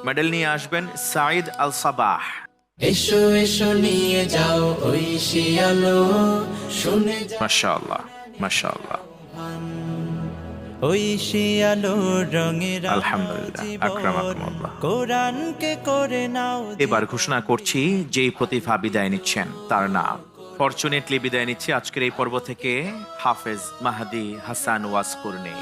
Medal নিয়ে আসবেন Saeed Al Sabah. এসো এসো নিয়ে যাও ঐশী আলো, শুনে যাও মাশাআল্লাহ, মাশাআল্লাহ, ঐশী আলো রঙের আলহামদুলিল্লাহ, আকরামাকুমুল্লাহ। কোরআনকে করে নাও। এবার ঘোষণা করছি যেই প্রতিভা বিদায় নিচ্ছেন তার নাম। ফরচুনেটলি বিদায় নিচ্ছে আজকের এই পর্ব থেকে হাফেজ মাহদি হাসান ওয়াজকুরনি।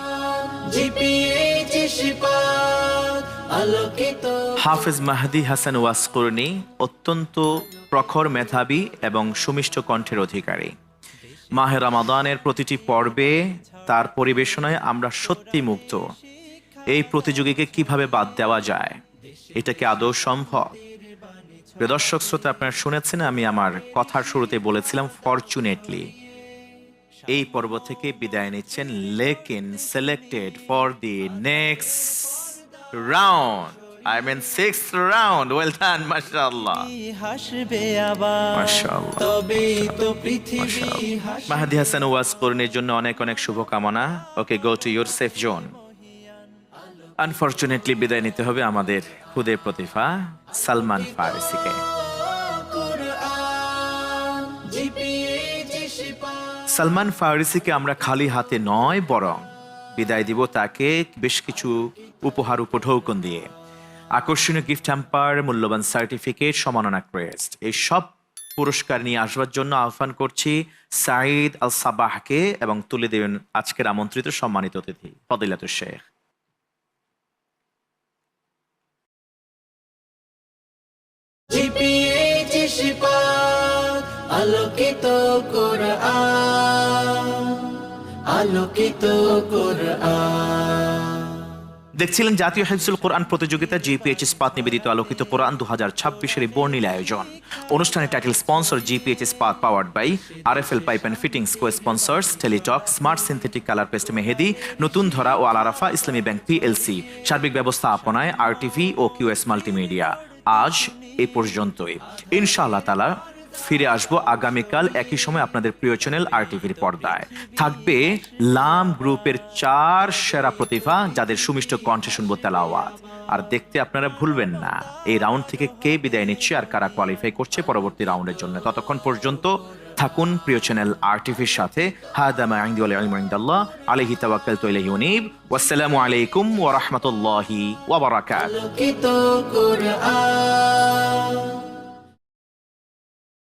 হাফেজ মাহদি হাসান ওয়াজকুরনি অত্যন্ত প্রখর মেধাবী এবং সুমিষ্ট কণ্ঠের অধিকারী। মাহে রমাদানের প্রতিটি পর্বে তার পরিবেশনায় আমরা সত্যি মুগ্ধ। এই প্রতিযোগীকে কিভাবে বাদ দেওয়া যায়, এটা কি আদৌ সম্ভব? প্রিয় দর্শক শ্রোতা, আপনারা শুনেছেন আমি আমার কথার শুরুতে বলেছিলাম ফরচুনেটলি এই পর্ব থেকে বিদায় নিচ্ছেন, লেকিন selected for the next round, I mean 6th round. Well done, mashallah. হাসবে আবার, মাশাআল্লাহ, তবেই তো পৃথিবী হাসবে। মাহদি হাসান ওয়াজকুরনির জন্য অনেক অনেক শুভকামনা। Okay, go to your safe zone. Unfortunately বিদায় নিতে হবে আমাদের খুদে প্রতিভা সালমান ফারিসিকে। সালমান ফারিসিকে আমরা খালি হাতে নয়, বরং বিদায় দিব তাকে বেশ কিছু উপহার উপঢৌকন দিয়ে। আকর্ষণীয় গিফট হ্যাম্পার, মূল্যবান সার্টিফিকেট, সম্মাননা ক্রেস্ট, এই সব পুরস্কার নিয়ে আসবার জন্য আহ্বান করছি সাঈদ আল সাবাহকে এবং তুলে দেবেন আজকের আমন্ত্রিত সম্মানিত অতিথি ফদিলাতুল শেখ। আলোকিত কোরআন, আলোকিত কোরআন। দেখছিলেন জাতীয় হিফজুল কোরআন প্রতিযোগিতা জিপিএইচ ইস্পাত নিবেদিত আলোকিত কোরআন 2026 এর বর্ণিল আয়োজন। অনুষ্ঠানের title sponsor GPH Ispat, powered by RFL pipe and fittings, co sponsors Teletalk, smart synthetic colour paste মেহেদি, নতুন ধরা ও আল আরাফা ইসলামী ব্যাংক পিএলসি। সার্বিক ব্যবস্থাপনায় আরটিভি ও কিউএস মাল্টিমিডিয়া। আজ এই পর্যন্তই। ইনশাআল্লাহ তাআলা ফিরে আসবো আগামীকাল একই সময় আপনাদের প্রিয় চ্যানেল আরটিভির পর্দায়। থাকবে লাম গ্রুপের 4 সেরা প্রতিভা, যাদের সুমিষ্ট কণ্ঠে শুনবো তেলাওয়াত। আর দেখতে আপনারা ভুলবেন না এই রাউন্ড থেকে কে বিদায় নিচ্ছে আর কারা কোয়ালিফাই করছে পরবর্তী রাউন্ডের জন্য। ততক্ষণ পর্যন্ত থাকুন প্রিয় চ্যানেল আরটিভির সাথে। হাদা মা ইনদি ওয়া ইলমু ইনদাল্লাহ, আলাইহি তাওয়াক্কালতু ওয়া ইলাইহি উনীব। ওয়াসসালামু আলাইকুম ওয়া রাহমাতুল্লাহি ওয়া বারাকাতুহু।